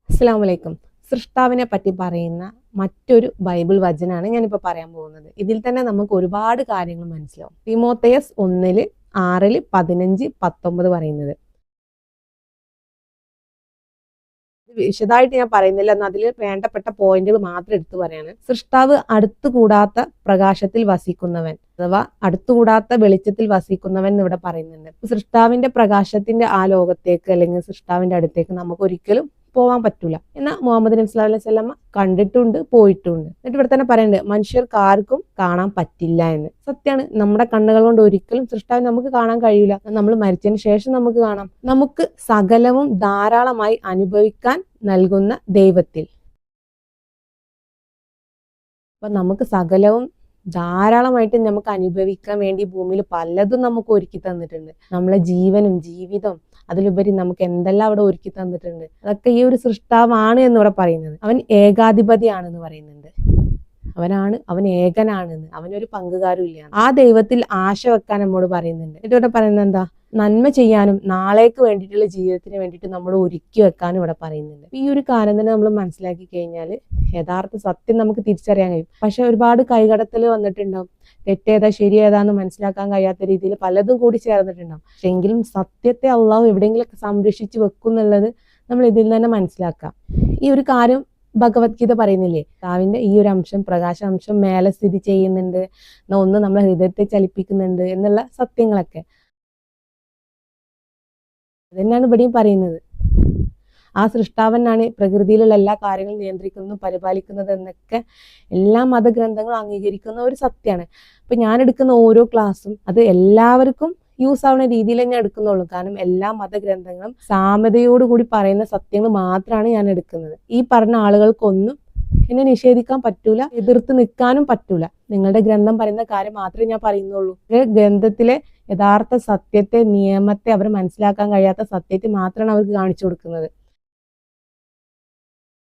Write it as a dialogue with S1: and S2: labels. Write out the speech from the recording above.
S1: അസ്സലാമു അലൈക്കും. സൃഷ്ടാവിനെ പറ്റി പറയുന്ന മറ്റൊരു ബൈബിൾ വചനാണ് ഞാനിപ്പോൾ പറയാൻ പോകുന്നത്. ഇതിൽ തന്നെ നമുക്ക് ഒരുപാട് കാര്യങ്ങൾ മനസ്സിലാവും. തിമോത്തേയസ് 1:6, 15, 19 പറയുന്നത്. വിശദമായിട്ട് ഞാൻ പറയുന്നില്ല, എന്നാൽ അതിൽ വേണ്ടപ്പെട്ട പോയിന്റുകൾ മാത്രം എടുത്തു പറയാണ്. സൃഷ്ടാവ് അടുത്തുകൂടാത്ത പ്രകാശത്തിൽ വസിക്കുന്നവൻ, അഥവാ അടുത്തുകൂടാത്ത വെളിച്ചത്തിൽ വസിക്കുന്നവൻ എന്ന് ഇവിടെ പറയുന്നുണ്ട്. സൃഷ്ടാവിന്റെ പ്രകാശത്തിന്റെ ആ ലോകത്തേക്ക് അല്ലെങ്കിൽ സൃഷ്ടാവിന്റെ അടുത്തേക്ക് നമുക്ക് ഒരിക്കലും പോവാൻ പറ്റൂല. എന്നാൽ മുഹമ്മദ് നബി സ്വല്ലല്ലാഹു അലൈഹി വസല്ലം കണ്ടിട്ടുണ്ട്, പോയിട്ടുണ്ട്. എന്നിട്ട് ഇവിടെ തന്നെ പറയുന്നുണ്ട് മനുഷ്യർക്ക് ആർക്കും കാണാൻ പറ്റില്ല എന്ന്. സത്യമാണ്, നമ്മുടെ കണ്ണുകൾ കൊണ്ട് ഒരിക്കലും സൃഷ്ടാവിനെ നമുക്ക് കാണാൻ കഴിയൂല. നമ്മൾ മരിച്ചതിന് ശേഷം നമുക്ക് കാണാം. നമുക്ക് സകലവും ധാരാളമായി അനുഭവിക്കാൻ നൽകുന്ന ദൈവത്തിൽ, അപ്പൊ നമുക്ക് സകലവും ധാരാളമായിട്ട് നമുക്ക് അനുഭവിക്കാൻ വേണ്ടി ഭൂമിയിൽ പലതും നമുക്ക് ഒരുക്കി തന്നിട്ടുണ്ട്. നമ്മളെ ജീവനും ജീവിതവും അതിലുപരി നമുക്ക് എന്തെല്ലാം അവിടെ ഒരുക്കി തന്നിട്ടുണ്ട്. അതൊക്കെ ഈ ഒരു സൃഷ്ടാവാണ് എന്നിവിടെ പറയുന്നത്. അവൻ ഏകാധിപതിയാണെന്ന് പറയുന്നുണ്ട്. അവൻ ഏകനാണെന്ന്, അവനൊരു പങ്കുകാരും ഇല്ല. ആ ദൈവത്തിൽ ആശ വെക്കാൻ നമ്മോട് പറയുന്നുണ്ട്. എന്നിട്ട് ഇവിടെ പറയുന്നത് എന്താ? നന്മ ചെയ്യാനും നാളേക്ക് വേണ്ടിയിട്ടുള്ള ജീവിതത്തിന് വേണ്ടിയിട്ട് നമ്മൾ ഒരുക്കി വെക്കാനും ഇവിടെ പറയുന്നുണ്ട്. ഈ ഒരു കാര്യം തന്നെ നമ്മൾ മനസ്സിലാക്കി കഴിഞ്ഞാൽ യഥാർത്ഥ സത്യം നമുക്ക് തിരിച്ചറിയാൻ കഴിയും. പക്ഷെ ഒരുപാട് കൈകടത്തൽ വന്നിട്ടുണ്ടാവും. തെറ്റേതാ ശരിയേതാന്ന് മനസ്സിലാക്കാൻ കഴിയാത്ത രീതിയിൽ പലതും കൂടി ചേർന്നിട്ടുണ്ടാവും. പക്ഷെ എങ്കിലും സത്യത്തെ അള്ളാഹു എവിടെയെങ്കിലൊക്കെ സംരക്ഷിച്ച് വെക്കും എന്നുള്ളത് നമ്മൾ ഇതിൽ തന്നെ മനസ്സിലാക്കാം. ഈ ഒരു കാര്യം ഭഗവത്ഗീത പറയുന്നില്ലേ, കർത്താവിന്റെ ഈ ഒരു അംശം, പ്രകാശ അംശം മേലെ സ്ഥിതി ചെയ്യുന്നുണ്ട്, ഒന്ന് നമ്മളെ ഹൃദയത്തെ ചലിപ്പിക്കുന്നുണ്ട് എന്നുള്ള സത്യങ്ങളൊക്കെ അതന്നെയാണ് ഇവിടെയും പറയുന്നത്. ആ സൃഷ്ടാവനാണ് പ്രകൃതിയിലുള്ള എല്ലാ കാര്യങ്ങളും നിയന്ത്രിക്കുന്നതും പരിപാലിക്കുന്നത് എന്നൊക്കെ എല്ലാ മതഗ്രന്ഥങ്ങളും അംഗീകരിക്കുന്ന ഒരു സത്യമാണ്. അപ്പൊ ഞാൻ എടുക്കുന്ന ഓരോ ക്ലാസ്സും അത് എല്ലാവർക്കും യൂസ് ആവുന്ന രീതിയിൽ ഞാൻ എടുക്കുന്നുള്ളൂ. കാരണം എല്ലാ മതഗ്രന്ഥങ്ങളും സാമ്യതയോടുകൂടി പറയുന്ന സത്യങ്ങൾ മാത്രമാണ് ഞാൻ എടുക്കുന്നത്. ഈ പറഞ്ഞ ആളുകൾക്കൊന്നും എന്നെ നിഷേധിക്കാൻ പറ്റൂല, എതിർത്ത് നിൽക്കാനും പറ്റൂല. നിങ്ങളുടെ ഗ്രന്ഥം പറയുന്ന കാര്യം മാത്രമേ ഞാൻ പറയുന്നുള്ളൂ. ഗ്രന്ഥത്തിലെ യഥാർത്ഥ സത്യത്തെ, നിയമത്തെ അവർ മനസ്സിലാക്കാൻ കഴിയാത്ത സത്യത്തെ മാത്രമാണ് അവർക്ക് കാണിച്ചു കൊടുക്കുന്നത്.